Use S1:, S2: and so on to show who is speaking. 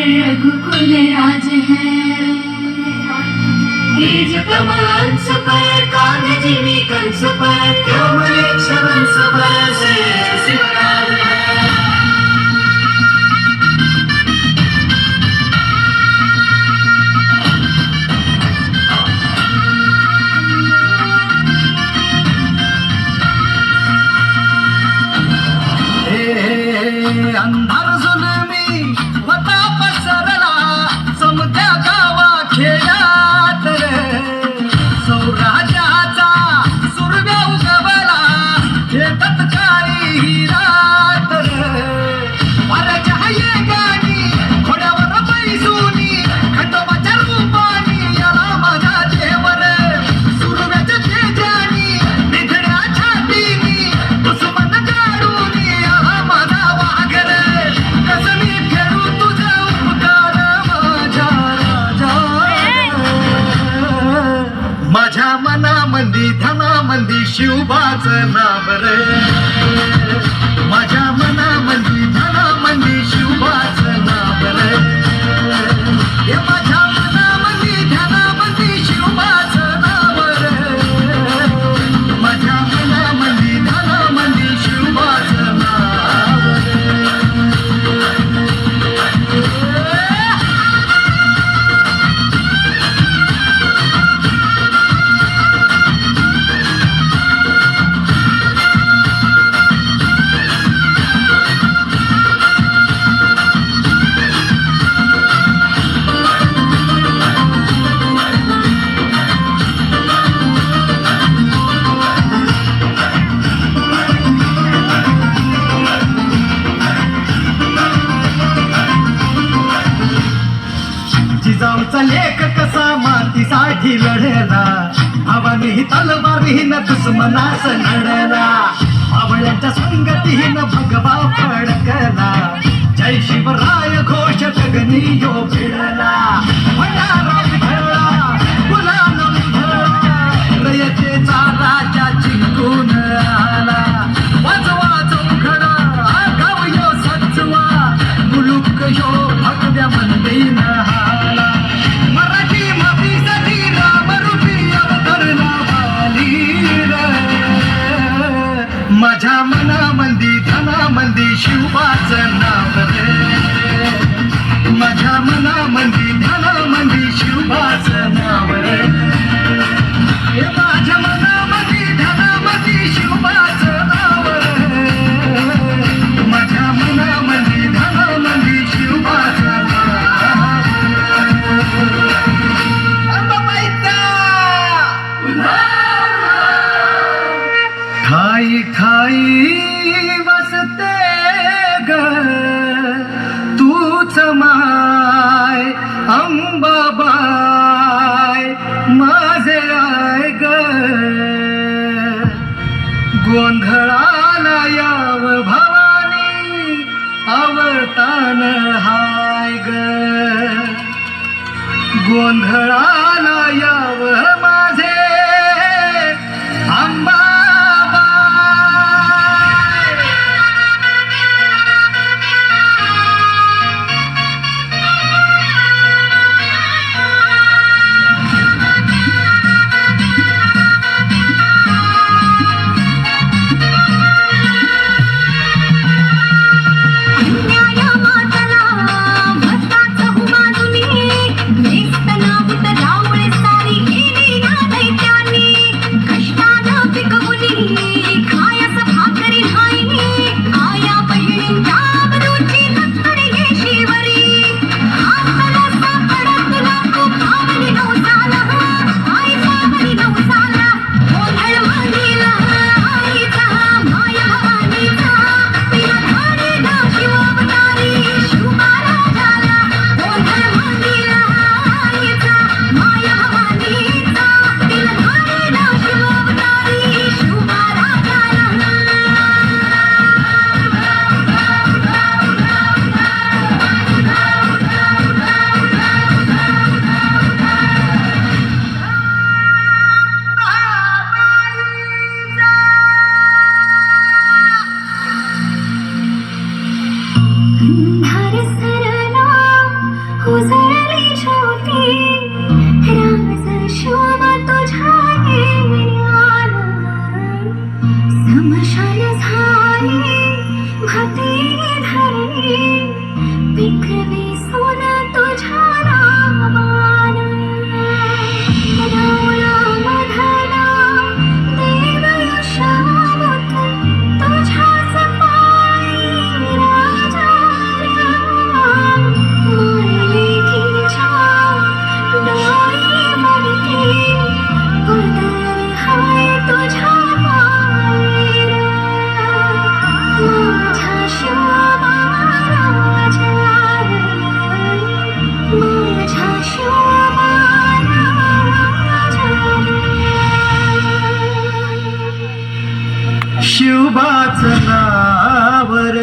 S1: रघुकुल राज है। तेज कमांस पर कागजीवी कंस पर त्योमलेच्छ वंश पर से सिद्धार्थ है।
S2: अंधार जुलमी होता पसरला समत्या गावा खेळात रे, सौराज्याचा सुरव्या उगवला शेतात काळी ही रात रे। वाऱ्याच्या येगानी घोड्यावर बैसूनी खंडोबाच्या रूपानी याला माझा देव रे। सुरव्याच्या तेजानी निधड्या छातीनी दुश्मन काढून याला माझा वाघ रे। कसं मी फेडू तुझा उपकार माझ्या राजा। माझ्या मनामंदी धनामंदी शिवबाचं नाव रे। माझ्या मनामंदी धनामंदी शिवबाचं नाव रे। हे माझ्या मनामंदी धनामंदी शिवबाचं नाव रे। माझ्या मनामंदी धनामंदी शिवबाचं नाव रे। जिजाऊचा लेख कसा मातीसाठी लढला, भावानी तलवारीन दुश्मनास लढला। आवळ्यांच्या संगतीन भगवा फडकला, जय शिवराय घोष गगनी यो भिडला। भंडारा उधळला गुलाल उधळला, रयतेचा राजा जिंकून आला। वाजवा चौघडा गाव यो सजवा, मुलुक यो भगव्या मंदीन हाला। मराठी मातीसाठी रामरूपी अवतरला वाली रे। माझ्या मनामंदी धनामंदी शिवबाचं नाव रे। माझ्या मनामंदी धनामंदी शिवबाचं नाव रे। हे माझ्या मनामंदी धनामंदी शिवबाचं नाव रे। माझ्या मनामंदी धनामंदी शिवबाचं नाव रे। अंबाबाईचा ठाई ठाई वसते ग तूच माय अंबाबाई माझे आय ग। गोंधळाला याव भवानी अवतान हाय ग। गोंधळाला याव माझे अंबाबाई।
S1: अन्याया मातला भक्ताचं हुमानुनी, नेस्त नाबूत
S2: शिवबाच नावर